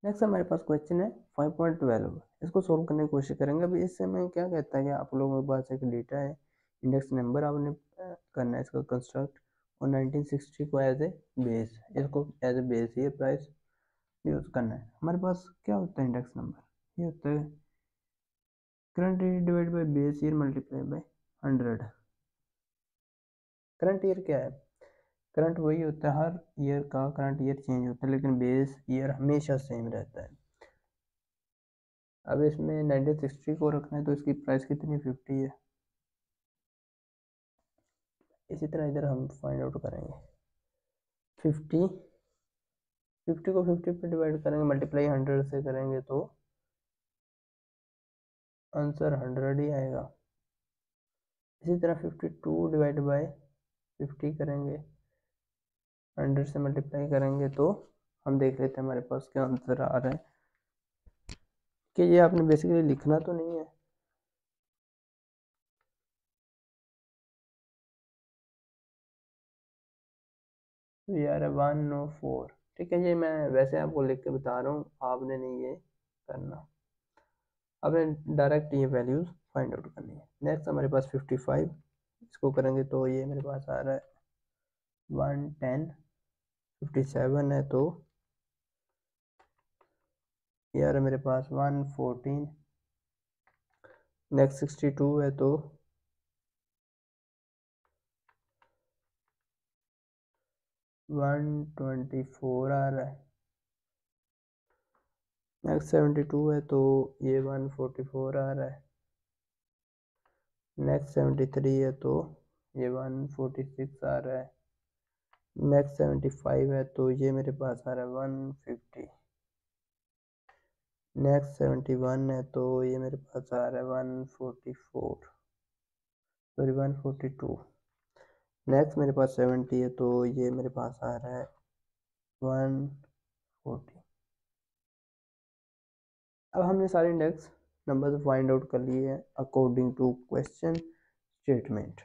Next हमारे पास question है 5.12। इसको सोल्व करने की कोशिश करेंगे। अभी इससे मैं क्या कहता है कि आप लोगों के पास एक डेटा है, इंडेक्स नंबर आपने करना है इसका कंस्ट्रक्ट, और 1960 को एज ए बेस, इसको एज ए बेस ये प्राइस यूज़ करना है। हमारे पास क्या होता है इंडेक्स नंबर, ये होता है current year divide by base year multiply by 100। Current year क्या है, करंट वही होता है, हर ईयर का करंट ईयर चेंज होता है लेकिन बेस ईयर हमेशा सेम रहता है। अब इसमें 1960 को रखना है तो इसकी प्राइस कितनी 50 है। इसी तरह इधर हम फाइंड आउट करेंगे 50, 50 को 50 पे डिवाइड करेंगे, मल्टीप्लाई 100 से करेंगे तो आंसर 100 ही आएगा। इसी तरह 52 डिवाइड बाय 50 करेंगे, 100 से मल्टीप्लाई करेंगे तो हम देख लेते हैं हमारे पास क्या आंसर आ रहा है। कि ये आपने बेसिकली लिखना तो नहीं है, तो ये आ रहा है 104। ठीक है, ये मैं वैसे आपको लिख के बता रहा हूँ, आपने नहीं ये करना, आपने डायरेक्ट ये वैल्यूज फाइंड आउट करनी है। नेक्स्ट हमारे पास 55, इसको करेंगे तो ये मेरे पास आ रहा है 110। 57 है तो ये आ रहा है मेरे पास 114। नेक्स्ट 62 है तो 124 आ रहा है। नेक्स्ट 72 है तो ये 144 आ रहा है। नेक्स्ट 73 है तो ये 146 आ रहा है। नेक्स्ट 75 है तो ये मेरे पास आ रहा है 150। नेक्स्ट 71 है तो ये मेरे पास आ रहा है 144, सॉरी 142। नेक्स्ट मेरे पास 70 है तो ये मेरे पास आ रहा है 140। अब हमने सारे इंडेक्स नंबर फाइंड आउट कर लिए हैं अकॉर्डिंग टू क्वेश्चन स्टेटमेंट।